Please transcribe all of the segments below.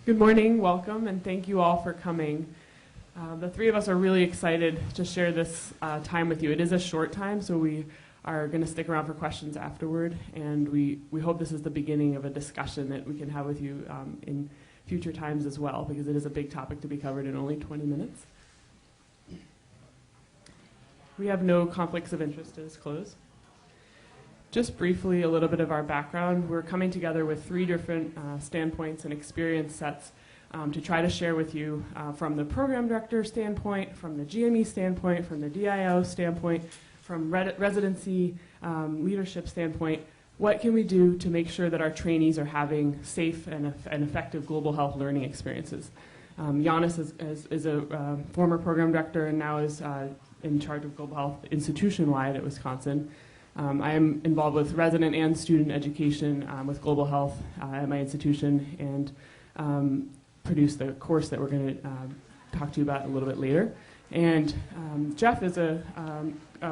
Good morning, welcome, and thank you all for coming. The three of us are really excited to share this time with you. It is a short time, so we are going to stick around for questions afterward, and we hope this is the beginning of a discussion that we can have with you in future times as well, because it is a big topic to be covered in only 20 minutes. We have no conflicts of interest to disclose. Just briefly, a little bit of our background. We're coming together with three different standpoints and experience sets to try to share with you from the program director standpoint, from the GME standpoint, from the DIO standpoint, from residency leadership standpoint, what can we do to make sure that our trainees are having safe and effective global health learning experiences. Janis is a former program director and now is in charge of global health institution-wide at Wisconsin. I am involved with resident and student education with global health at my institution and produce the course that we're going to talk to you about a little bit later. And Jeff is a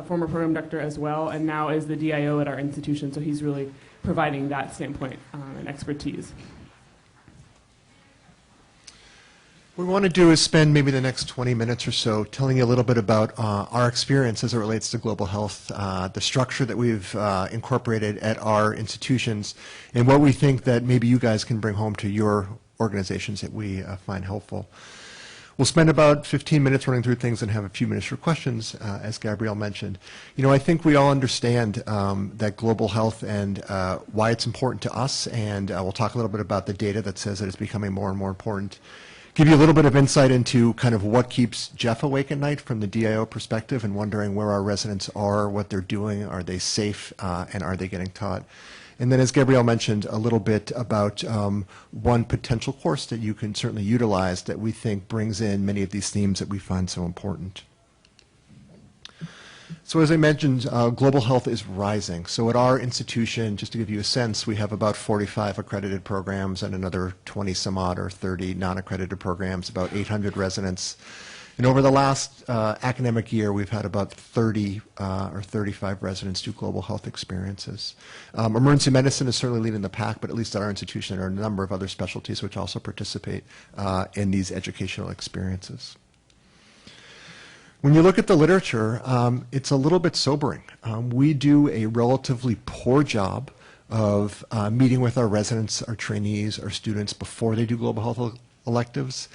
former program director as well and now is the DIO at our institution, so he's really providing that standpoint and expertise. What we want to do is spend maybe the next 20 minutes or so telling you a little bit about our experience as it relates to global health, the structure that we've incorporated at our institutions, and what we think that maybe you guys can bring home to your organizations that we find helpful. We'll spend about 15 minutes running through things and have a few minutes for questions, as Gabrielle mentioned. You know, I think we all understand that global health and why it's important to us, and we'll talk a little bit about the data that says that it's becoming more and more important. Give you a little bit of insight into kind of what keeps Jeff awake at night from the DIO perspective and wondering where our residents are, what they're doing, are they safe, and are they getting taught. And then as Gabrielle mentioned, a little bit about one potential course that you can certainly utilize that we think brings in many of these themes that we find so important. So as I mentioned, global health is rising. So at our institution, just to give you a sense, we have about 45 accredited programs and another 20 some odd or 30 non-accredited programs, about 800 residents. And over the last academic year, we've had about 30 or 35 residents do global health experiences. Emergency medicine is certainly leading the pack, but at least at our institution, there are a number of other specialties which also participate in these educational experiences. When you look at the literature, it's a little bit sobering. We do a relatively poor job of meeting with our residents, our trainees, our students before they do global health electives,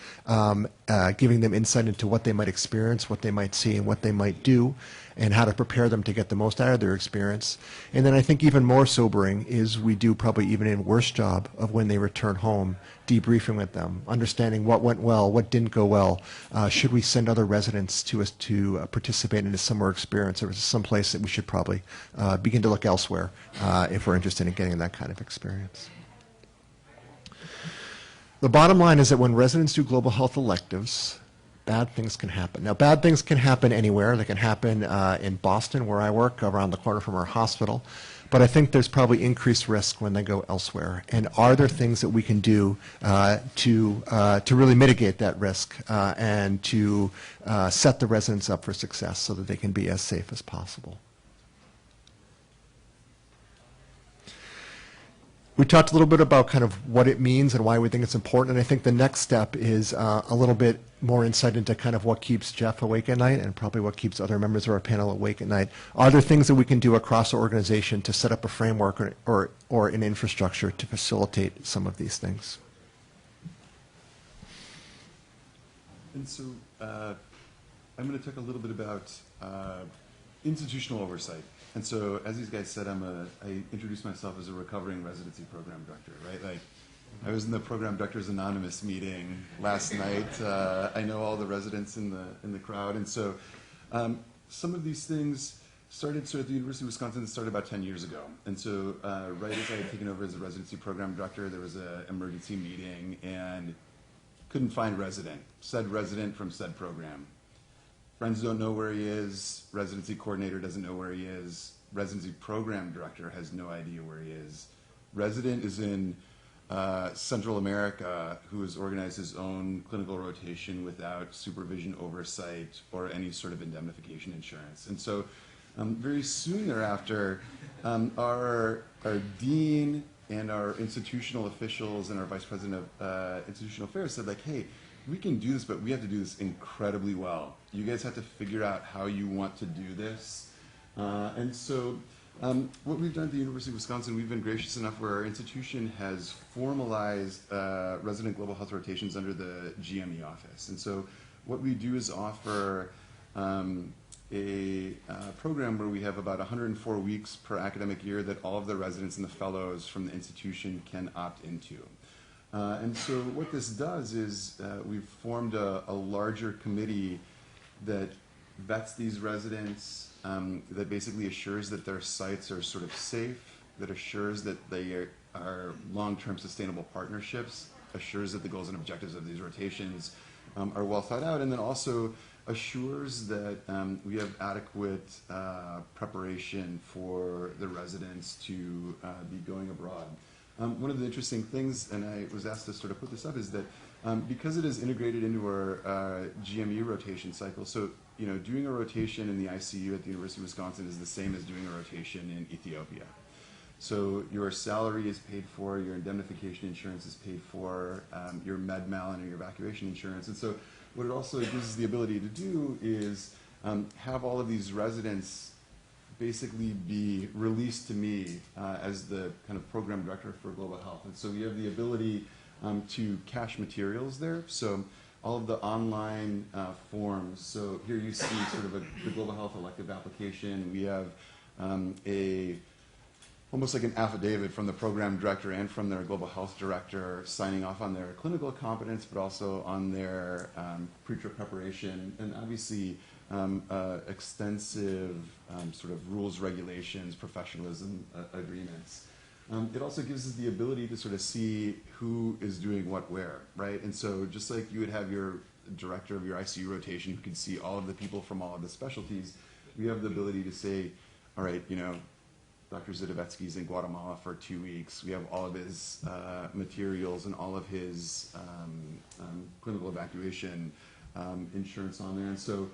giving them insight into what they might experience, what they might see, and what they might do, and how to prepare them to get the most out of their experience. And then I think even more sobering is we do probably even a worse job of when they return home, debriefing with them, understanding what went well, what didn't go well. Should we send other residents to us to participate in a similar experience, or is this someplace that we should probably begin to look elsewhere if we're interested in getting that kind of experience? The bottom line is that when residents do global health electives, bad things can happen. Now, bad things can happen anywhere. They can happen in Boston, where I work, around the corner from our hospital. But I think there's probably increased risk when they go elsewhere. And are there things that we can do to really mitigate that risk and to set the residents up for success so that they can be as safe as possible? We talked a little bit about kind of what it means and why we think it's important, and I think the next step is a little bit more insight into kind of what keeps Jeff awake at night and probably what keeps other members of our panel awake at night. Are there things that we can do across our organization to set up a framework or an infrastructure to facilitate some of these things? And so I'm going to talk a little bit about institutional oversight. And so, as these guys said, I introduced myself as a recovering residency program director, right? Like, I was in the Program Directors Anonymous meeting last night. I know all the residents in the crowd, and so some of these things started at the University of Wisconsin. Started about 10 years ago, and so right as I had taken over as a residency program director, there was an emergency meeting, and couldn't find said resident from said program. Friends don't know where he is. Residency coordinator doesn't know where he is. Residency program director has no idea where he is. Resident is in Central America who has organized his own clinical rotation without supervision, oversight, or any sort of indemnification insurance. And so very soon thereafter, our dean and our institutional officials and our vice president of institutional affairs said, like, hey, we can do this, but we have to do this incredibly well. You guys have to figure out how you want to do this. And so what we've done at the University of Wisconsin, we've been gracious enough where our institution has formalized resident global health rotations under the GME office. And so what we do is offer a program where we have about 104 weeks per academic year that all of the residents and the fellows from the institution can opt into. And so what this does is we've formed a larger committee that vets these residents, that basically assures that their sites are sort of safe, that assures that they are long-term sustainable partnerships, assures that the goals and objectives of these rotations are well thought out, and then also assures that we have adequate preparation for the residents to be going abroad. One of the interesting things, and I was asked to sort of put this up, is that because it is integrated into our GME rotation cycle, so doing a rotation in the ICU at the University of Wisconsin is the same as doing a rotation in Ethiopia. So your salary is paid for, your indemnification insurance is paid for, your med mal and your evacuation insurance. And so what it also gives us the ability to do is have all of these residents basically be released to me as the kind of program director for global health. And so we have the ability to cache materials there. So all of the online forms. So here you see sort of the global health elective application. We have almost like an affidavit from the program director and from their global health director signing off on their clinical competence, but also on their pre-trip preparation, and obviously extensive sort of rules, regulations, professionalism agreements. It also gives us the ability to sort of see who is doing what where, right? And so just like you would have your director of your ICU rotation who can see all of the people from all of the specialties, we have the ability to say, all right, Dr. Zidovetsky's in Guatemala for 2 weeks. We have all of his materials and all of his clinical evacuation insurance on there. And so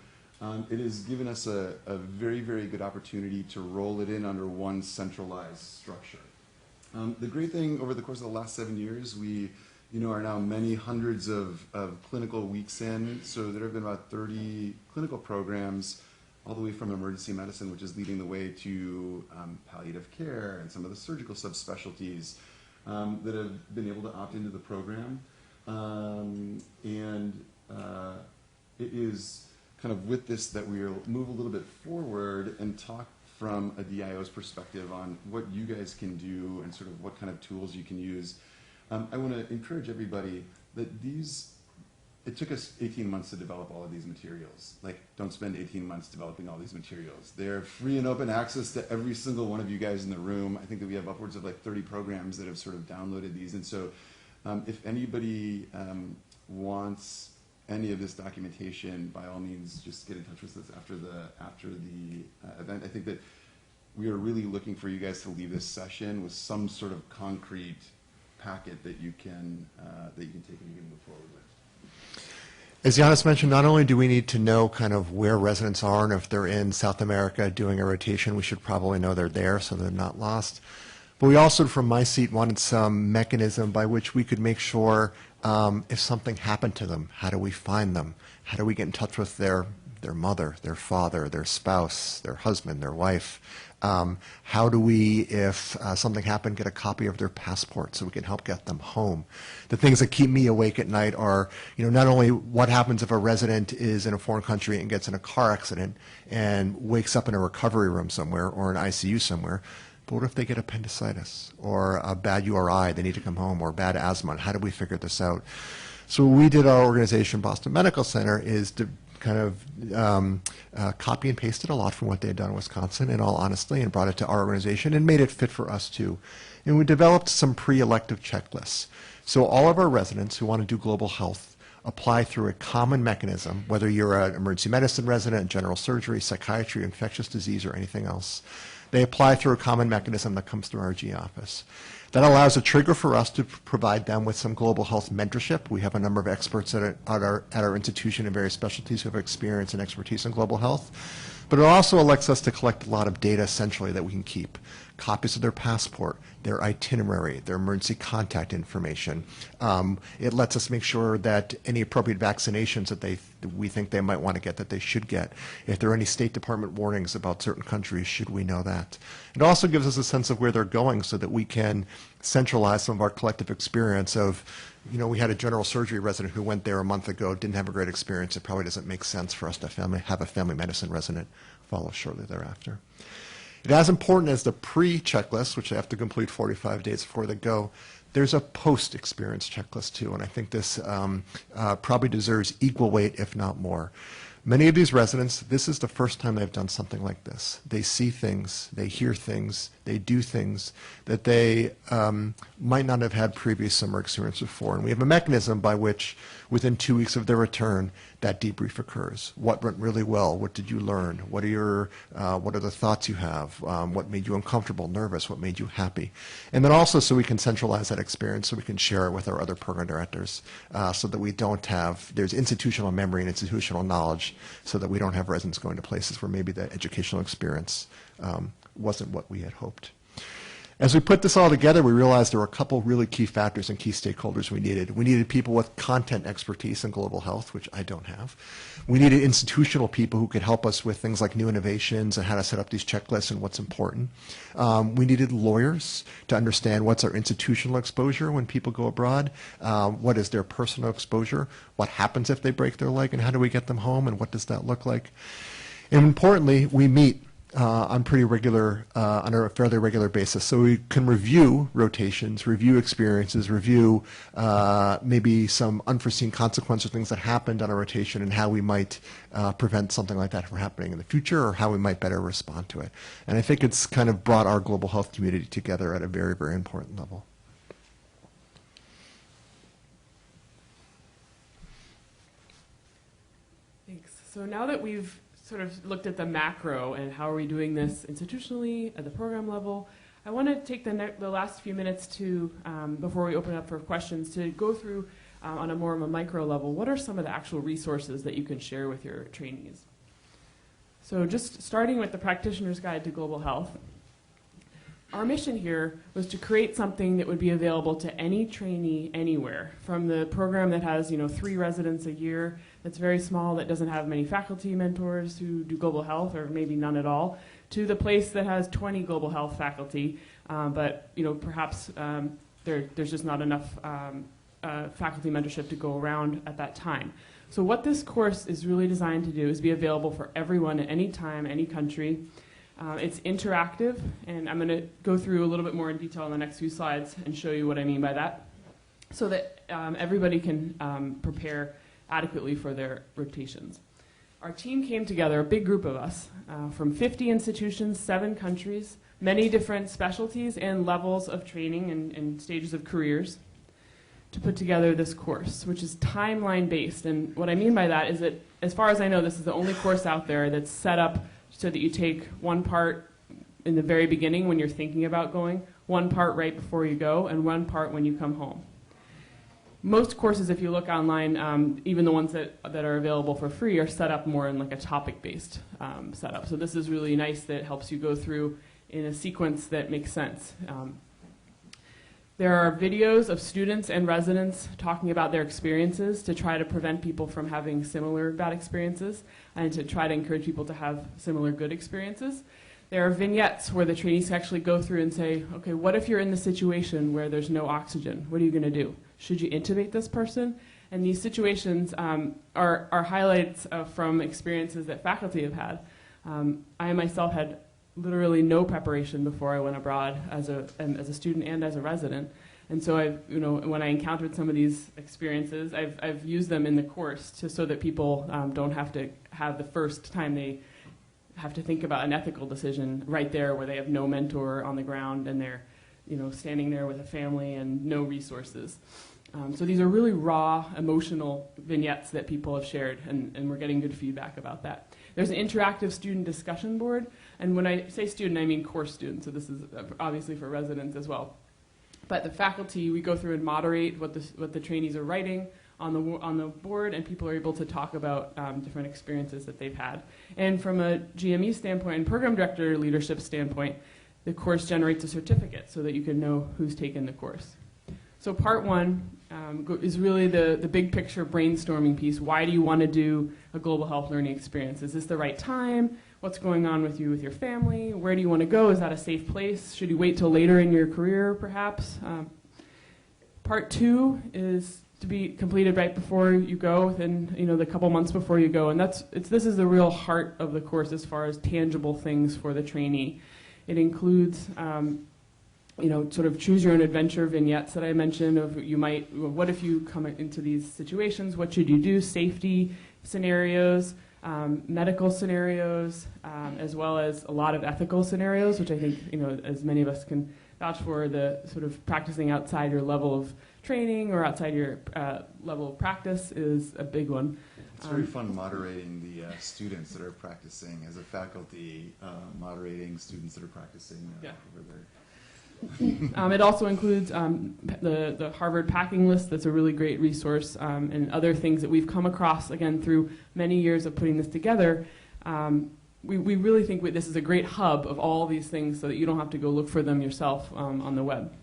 it has given us a very, very good opportunity to roll it in under one centralized structure. The great thing over the course of the last 7 years, we are now many hundreds of clinical weeks in. So there have been about 30 clinical programs all the way from emergency medicine, which is leading the way, to palliative care and some of the surgical subspecialties that have been able to opt into the program. It is kind of with this that we'll move a little bit forward and talk from a DIO's perspective on what you guys can do and sort of what kind of tools you can use. I want to encourage everybody that it took us 18 months to develop all of these materials. Like, don't spend 18 months developing all these materials. They're free and open access to every single one of you guys in the room. I think that we have upwards of like 30 programs that have sort of downloaded these. And so if anybody wants any of this documentation, by all means, just get in touch with us after the event. I think that we are really looking for you guys to leave this session with some sort of concrete packet that you can take and you can move forward with. As Janis mentioned, not only do we need to know kind of where residents are, and if they're in South America doing a rotation, we should probably know they're there so they're not lost. But we also, from my seat, wanted some mechanism by which we could make sure if something happened to them, how do we find them? How do we get in touch with their mother, their father, their spouse, their husband, their wife? How do we, if something happened, get a copy of their passport so we can help get them home? The things that keep me awake at night are, not only what happens if a resident is in a foreign country and gets in a car accident and wakes up in a recovery room somewhere or an ICU somewhere, but what if they get appendicitis or a bad URI, they need to come home, or bad asthma? How do we figure this out? So what we did, our organization, Boston Medical Center, is to kind of copy and pasted a lot from what they had done in Wisconsin, in all honesty, and brought it to our organization and made it fit for us too. And we developed some pre-elective checklists. So all of our residents who want to do global health apply through a common mechanism, whether you're an emergency medicine resident, general surgery, psychiatry, infectious disease, or anything else. They apply through a common mechanism that comes through our G office. That allows a trigger for us to provide them with some global health mentorship. We have a number of experts at our institution in various specialties who have experience and expertise in global health. But it also elects us to collect a lot of data essentially that we can keep. copies of their passport, their itinerary, their emergency contact information. It lets us make sure that any appropriate vaccinations that we think they might want to get, that they should get. If there are any State Department warnings about certain countries, should we know that? It also gives us a sense of where they're going so that we can centralize some of our collective experience of, we had a general surgery resident who went there a month ago, didn't have a great experience. It probably doesn't make sense for us to have a family medicine resident follow shortly thereafter. And as important as the pre-checklist, which they have to complete 45 days before they go, there's a post-experience checklist too, and I think this probably deserves equal weight, if not more. Many of these residents, this is the first time they've done something like this. They see things, they hear things, they do things that they might not have had previous summer experience before. And we have a mechanism by which, within 2 weeks of their return, that debrief occurs. What went really well? What did you learn? What are the thoughts you have? What made you uncomfortable, nervous? What made you happy? And then also so we can centralize that experience so we can share it with our other program directors so that we don't have, there's institutional memory and institutional knowledge so that we don't have residents going to places where maybe the educational experience wasn't what we had hoped. As we put this all together, we realized there were a couple really key factors and key stakeholders we needed. We needed people with content expertise in global health, which I don't have. We needed institutional people who could help us with things like new innovations and how to set up these checklists and what's important. We needed lawyers to understand what's our institutional exposure when people go abroad, what is their personal exposure, what happens if they break their leg, and how do we get them home, and what does that look like. And importantly, we meet on a fairly regular basis. So we can review rotations, review experiences, review maybe some unforeseen consequences, things that happened on a rotation and how we might prevent something like that from happening in the future or how we might better respond to it. And I think it's kind of brought our global health community together at a very, very important level. Thanks. So now that we've sort of looked at the macro and how are we doing this institutionally at the program level, I want to take the last few minutes to, before we open up for questions, to go through on a more of a micro level, what are some of the actual resources that you can share with your trainees? So just starting with the Practitioner's Guide to Global Health, our mission here was to create something that would be available to any trainee anywhere, from the program that has 3 residents a year, that's very small, that doesn't have many faculty mentors who do global health, or maybe none at all, to the place that has 20 global health faculty, but perhaps there's just not enough faculty mentorship to go around at that time. So what this course is really designed to do is be available for everyone at any time, any country. It's interactive, and I'm going to go through a little bit more in detail in the next few slides and show you what I mean by that, so that everybody can prepare adequately for their rotations. Our team came together, a big group of us, from 50 institutions, 7 countries, many different specialties and levels of training and stages of careers, to put together this course, which is timeline-based. And what I mean by that is that, as far as I know, this is the only course out there that's set up so that you take one part in the very beginning when you're thinking about going, one part right before you go, and one part when you come home. Most courses, if you look online, even the ones that are available for free, are set up more in like a topic-based setup. So this is really nice that it helps you go through in a sequence that makes sense. There are videos of students and residents talking about their experiences to try to prevent people from having similar bad experiences and to try to encourage people to have similar good experiences. There are vignettes where the trainees actually go through and say, okay, what if you're in the situation where there's no oxygen? What are you going to do? Should you intubate this person? And these situations are highlights from experiences that faculty have had. I myself had literally no preparation before I went abroad as a student and as a resident. And so when I encountered some of these experiences, I've used them in the course so that people don't have to have the first time they have to think about an ethical decision right there where they have no mentor on the ground and they're standing there with a family and no resources. So these are really raw, emotional vignettes that people have shared, and we're getting good feedback about that. There's an interactive student discussion board, and when I say student, I mean course students, so this is obviously for residents as well. But the faculty, we go through and moderate what the trainees are writing on the board, and people are able to talk about different experiences that they've had. And from a GME standpoint and program director leadership standpoint, the course generates a certificate so that you can know who's taken the course. So part one is really the big picture brainstorming piece. Why do you want to do a global health learning experience? Is this the right time? What's going on with you with your family? Where do you want to go? Is that a safe place? Should you wait till later in your career, perhaps? Part two is to be completed right before you go, within the couple months before you go, and this is the real heart of the course as far as tangible things for the trainee. It includes sort of choose your own adventure vignettes that I mentioned of what if you come into these situations, what should you do, safety scenarios, medical scenarios, as well as a lot of ethical scenarios, which I think, as many of us can vouch for, the sort of practicing outside your level of training or outside your level of practice is a big one. It's very fun moderating the students that are practicing as a faculty, moderating students that are practicing over there. It also includes the Harvard packing list. That's a really great resource, and other things that we've come across, again, through many years of putting this together. We really think this is a great hub of all these things so that you don't have to go look for them yourself on the web.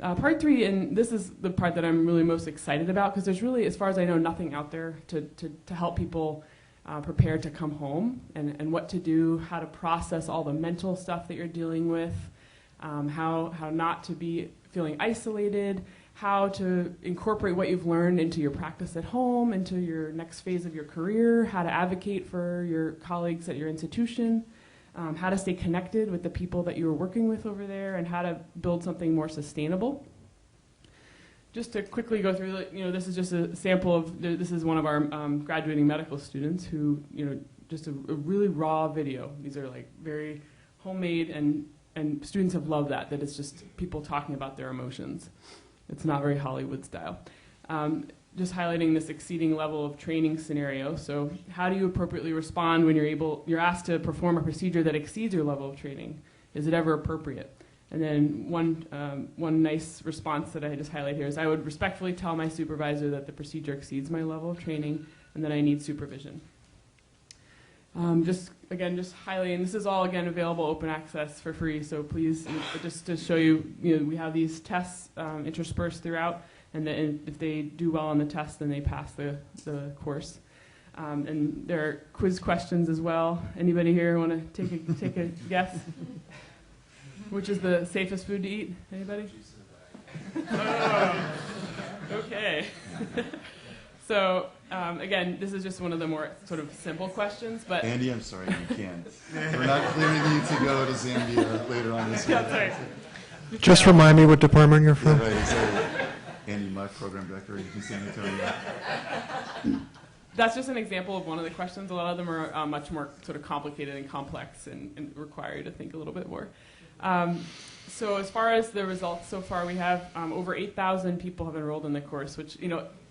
Part three, and this is the part that I'm really most excited about, because there's really, as far as I know, nothing out there to help people prepare to come home and what to do, how to process all the mental stuff that you're dealing with, how not to be feeling isolated, how to incorporate what you've learned into your practice at home, into your next phase of your career, how to advocate for your colleagues at your institution, how to stay connected with the people that you were working with over there, and how to build something more sustainable. Just to quickly go through, this is just a sample of, this is one of our graduating medical students who, just a really raw video. These are like very homemade, and students have loved that it's just people talking about their emotions. It's not very Hollywood style. Just highlighting this exceeding level of training scenario. So how do you appropriately respond when you're asked to perform a procedure that exceeds your level of training? Is it ever appropriate? And then one nice response that I just highlight here is I would respectfully tell my supervisor that the procedure exceeds my level of training and that I need supervision. Just highlighting, this is all, again, available open access for free, so please, just to show you, we have these tests interspersed throughout, and if they do well on the test, then they pass the course. And there are quiz questions as well. Anybody here want to take a guess? Which is the safest food to eat? Anybody? Oh, okay. So, again, this is just one of the more sort of simple questions, but... Andy, I'm sorry, you can't. We're not clearing you to go to Zambia later on this week. Yeah, sorry. Just remind me what department you're from. Yeah, right, exactly. Andy, my program director in San Antonio. That's just an example of one of the questions. A lot of them are much more sort of complicated and complex and require you to think a little bit more. So as far as the results so far, we have over 8,000 people have enrolled in the course, which,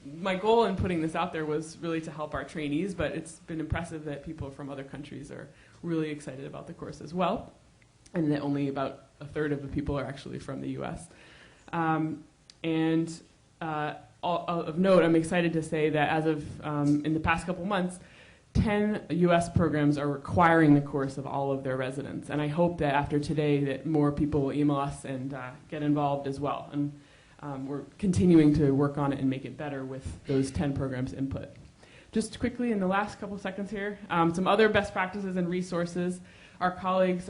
my goal in putting this out there was really to help our trainees, but it's been impressive that people from other countries are really excited about the course as well, and that only about a third of the people are actually from the U.S. Of note, I'm excited to say that as of in the past couple months, 10 U.S. programs are requiring the course of all of their residents, and I hope that after today that more people will email us and get involved as well. And we're continuing to work on it and make it better with those 10 programs input. Just quickly in the last couple seconds here, some other best practices and resources. Our colleagues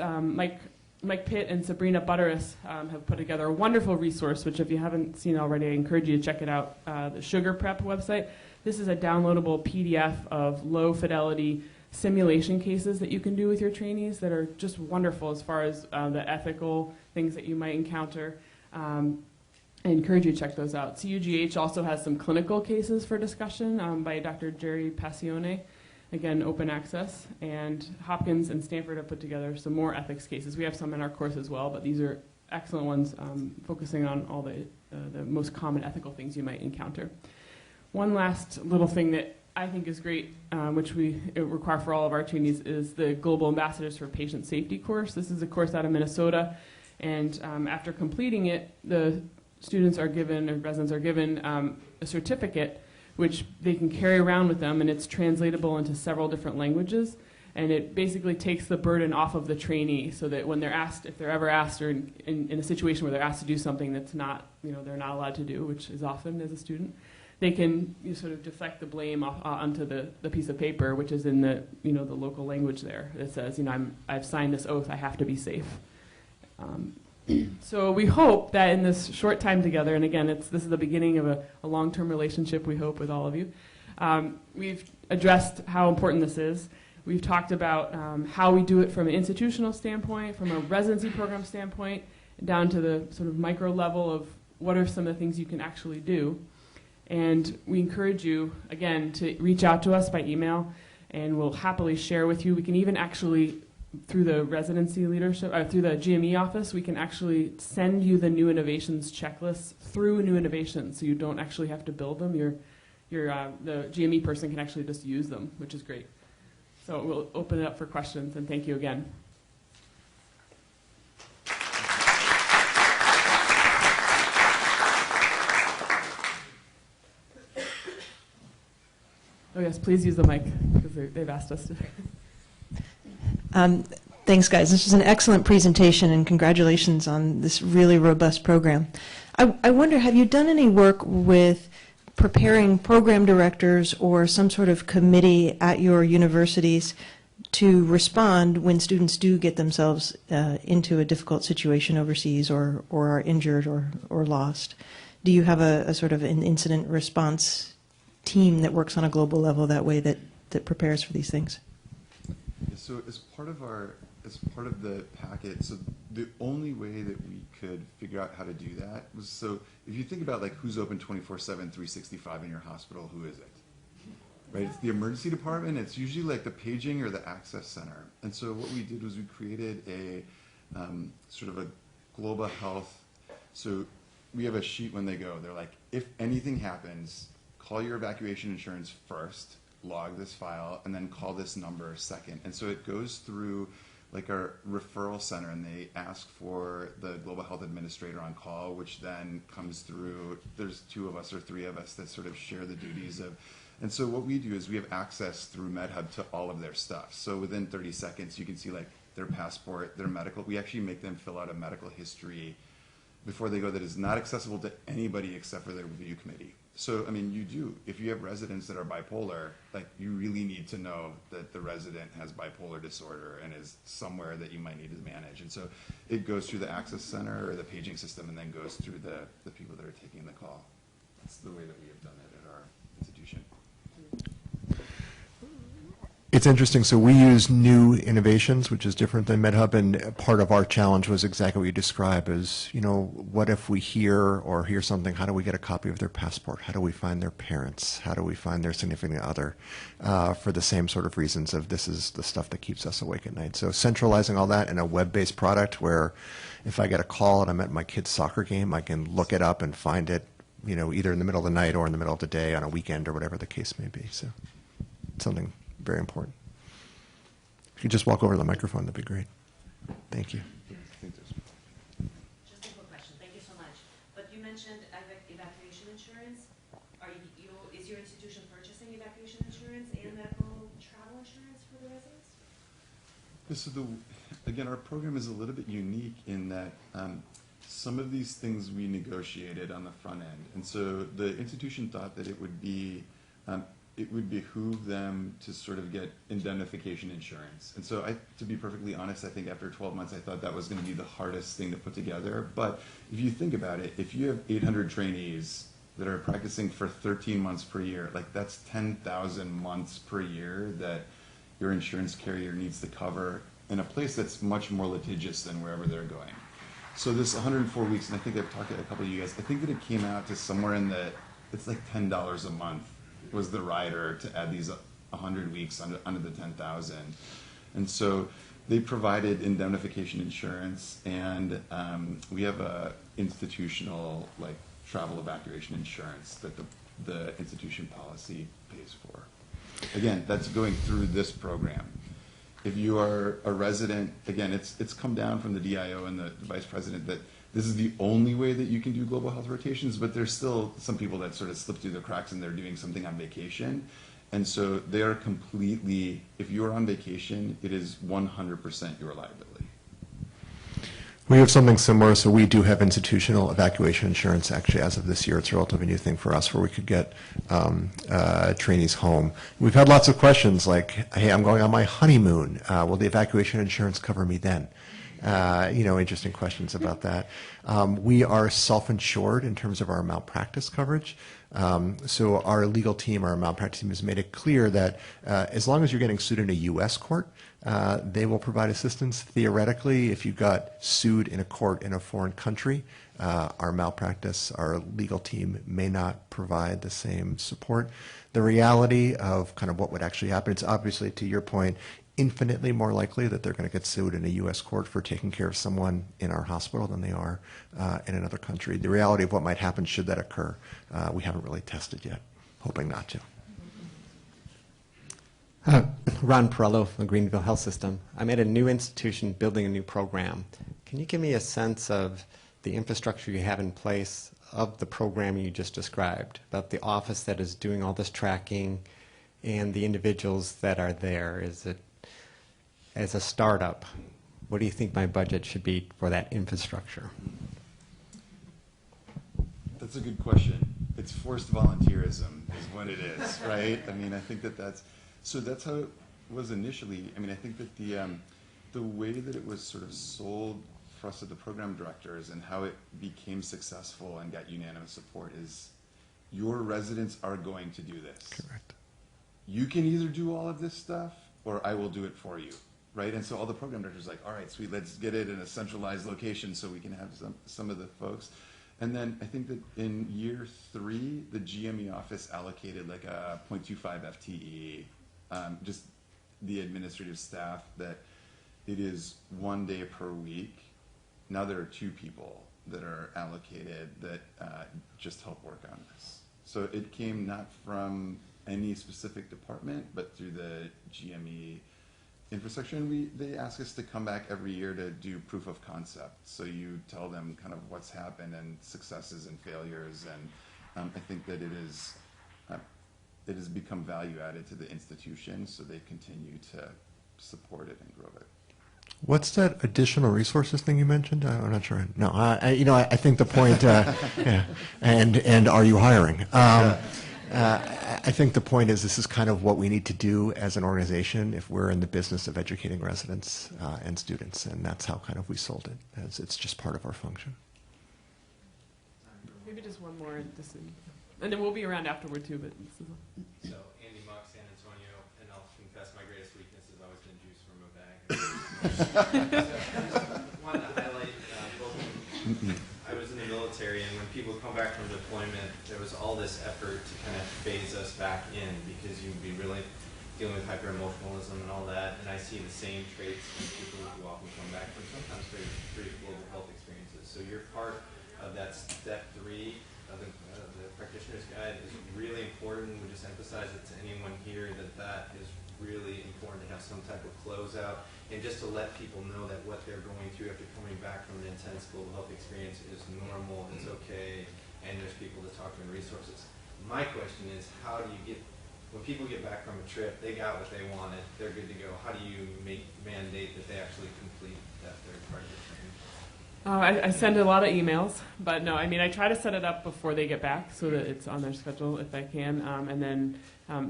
Mike Pitt and Sabrina Butteris have put together a wonderful resource, which if you haven't seen already, I encourage you to check it out, the Sugar Prep website. This is a downloadable PDF of low-fidelity simulation cases that you can do with your trainees that are just wonderful as far as the ethical things that you might encounter. I encourage you to check those out. CUGH also has some clinical cases for discussion by Dr. Jerry Passione, again, open access. And Hopkins and Stanford have put together some more ethics cases. We have some in our course as well, but these are excellent ones focusing on all the most common ethical things you might encounter. One last little thing that I think is great, which we require for all of our trainees, is the Global Ambassadors for Patient Safety course. This is a course out of Minnesota, and after completing it, the students are given, or residents are given, a certificate which they can carry around with them, and it's translatable into several different languages. And it basically takes the burden off of the trainee so that when they're asked, if they're ever asked or in a situation where they're asked to do something that's not, they're not allowed to do, which is often as a student, they can sort of deflect the blame onto the piece of paper, which is in the, the local language there. It says, I've signed this oath, I have to be safe. So we hope that in this short time together, and again, this is the beginning of a long-term relationship, we hope, with all of you, we've addressed how important this is. We've talked about how we do it from an institutional standpoint, from a residency program standpoint, down to the sort of micro level of what are some of the things you can actually do. And we encourage you, again, to reach out to us by email, and we'll happily share with you. We can even actually, through the residency leadership, through the GME office, we can actually send you the new innovations checklists through new innovations, so you don't actually have to build them. The GME person can actually just use them, which is great. So we'll open it up for questions, and thank you again. Oh yes, please use the mic, because they've asked us to. Thanks, guys. This is an excellent presentation, and congratulations on this really robust program. I wonder, have you done any work with preparing program directors or some sort of committee at your universities to respond when students do get themselves into a difficult situation overseas or are injured or lost? Do you have a sort of an incident response team that works on a global level that way that prepares for these things? So as part of the packet, so the only way that we could figure out how to do that was, so if you think about like who's open 24/7, 365 in your hospital, who is it? Right, it's the emergency department. It's usually like the paging or the access center. And so what we did was we created a sort of a global health. So we have a sheet when they go. They're like, if anything happens, call your evacuation insurance first, log this file, and then call this number second. And so it goes through like our referral center, and they ask for the global health administrator on call, which then comes through. There's 2 of us or 3 of us that sort of share the duties of. And so what we do is we have access through MedHub to all of their stuff. So within 30 seconds, you can see like their passport, their medical. We actually make them fill out a medical history before they go that is not accessible to anybody except for their review committee. So, I mean, if you have residents that are bipolar, like you really need to know that the resident has bipolar disorder and is somewhere that you might need to manage. And so it goes through the access center or the paging system and then goes through the people that are taking the call. That's the way that we have done it at our institution. It's interesting. So we use new innovations, which is different than MedHub, and part of our challenge was exactly what you describe as, what if we hear something, how do we get a copy of their passport? How do we find their parents? How do we find their significant other? For the same sort of reasons of this is the stuff that keeps us awake at night. So centralizing all that in a web-based product where if I get a call and I'm at my kid's soccer game, I can look it up and find it, either in the middle of the night or in the middle of the day on a weekend or whatever the case may be. So something very important. If you could just walk over to the microphone, that'd be great. Thank you. Just a quick question. Thank you so much. But you mentioned evacuation insurance. Is your institution purchasing evacuation insurance and medical travel insurance for the residents? So again, our program is a little bit unique in that some of these things we negotiated on the front end. And so the institution thought that it would behoove them to sort of get indemnification insurance. And so to be perfectly honest, I think after 12 months, I thought that was going to be the hardest thing to put together. But if you think about it, if you have 800 trainees that are practicing for 13 months per year, like that's 10,000 months per year that your insurance carrier needs to cover in a place that's much more litigious than wherever they're going. So this 104 weeks, and I think I've talked to a couple of you guys, I think that it came out to somewhere it's like $10 a month was the rider to add these 100 weeks under the 10,000. And so they provided indemnification insurance, and we have a institutional like travel evacuation insurance that the institution policy pays for. Again, that's going through this program. If you are a resident, again, it's come down from the DIO and the vice president that this is the only way that you can do global health rotations, but there's still some people that sort of slip through the cracks and they're doing something on vacation. And so they are completely, if you are on vacation, it is 100% your liability. We have something similar, so we do have institutional evacuation insurance. Actually, as of this year, it's a relatively new thing for us where we could get trainees home. We've had lots of questions like, hey, I'm going on my honeymoon. Will the evacuation insurance cover me then? Interesting questions about that. We are self-insured in terms of our malpractice coverage. So our legal team, our malpractice team, has made it clear that as long as you're getting sued in a U.S. court, they will provide assistance. Theoretically, if you got sued in a court in a foreign country, our malpractice, our legal team may not provide the same support. The reality of kind of what would actually happen, it's obviously, to your point, infinitely more likely that they're going to get sued in a U.S. court for taking care of someone in our hospital than they are in another country. The reality of what might happen should that occur, we haven't really tested yet, hoping not to. Ron Perello from the Greenville Health System. I'm at a new institution building a new program. Can you give me a sense of the infrastructure you have in place of the program you just described, about the office that is doing all this tracking and the individuals that are there? Is it, as a startup, what do you think my budget should be for that infrastructure? That's a good question. It's forced volunteerism is what it is, right? I mean, I think that's how it was initially. I mean, I think that the way that it was sort of sold for us as the program directors and how it became successful and got unanimous support is your residents are going to do this. Correct. You can either do all of this stuff or I will do it for you, right? And so all the program directors are like, all right, sweet, let's get it in a centralized location so we can have some of the folks. And then I think that in year 3, the GME office allocated like a 0.25 FTE, just the administrative staff, that it is 1 day per week. Now there are 2 people that are allocated that just help work on this. So it came not from any specific department, but through the GME infrastructure. And they ask us to come back every year to do proof of concept. So you tell them kind of what's happened and successes and failures. And I think that it has become value added to the institution, so they continue to support it and grow it. What's that additional resources thing you mentioned? I'm not sure. No, I think the point, yeah, and are you hiring? I think the point is this is kind of what we need to do as an organization if we're in the business of educating residents and students, and that's how kind of we sold it, as it's just part of our function. Maybe just one more, and then we'll be around afterward too. But so Andy Mock, San Antonio, and I'll confess my greatest weakness has always been juice from a bag. Wanted to highlight both. I was in the military, and when people come back from deployment, there was all this effort to kind of phase us back in because you'd be really dealing with hyper-emotionalism and all that. And I see the same traits in people who often come back from sometimes pretty global health experiences. So you're part of that step 3 of the practitioner's guide is really important. We just emphasize it to anyone here that is really important to have some type of closeout, and just to let people know that what they're going through after coming back from an intense global health experience is normal, it's okay, and there's people to talk to and resources. My question is, how do you get, when people get back from a trip, they got what they wanted, they're good to go, how do you mandate that they actually complete that third part of the training? I send a lot of emails, but no, I mean, I try to set it up before they get back so that it's on their schedule if I can, and then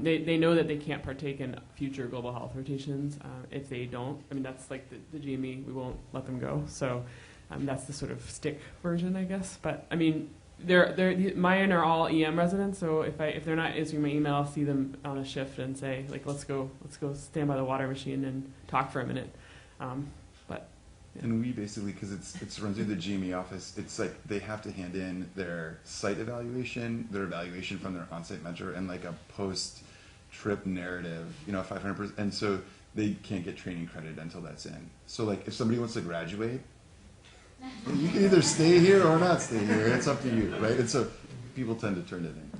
they know that they can't partake in future global health rotations if they don't. I mean, that's like the GME, we won't let them go. So that's the sort of stick version, I guess. But I mean, mine are all EM residents, so if they're not answering my email, I'll see them on a shift and say, like, let's go stand by the water machine and talk for a minute. And we basically, because it's run through the GME office, it's like they have to hand in their site evaluation, their evaluation from their on-site mentor, and like a post-trip narrative, 500%, and so they can't get training credit until that's in. So like if somebody wants to graduate, you can either stay here or not stay here. It's up to you, right? And so people tend to turn it in.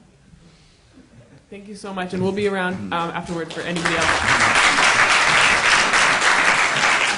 Thank you so much, and we'll be around afterwards for anybody else.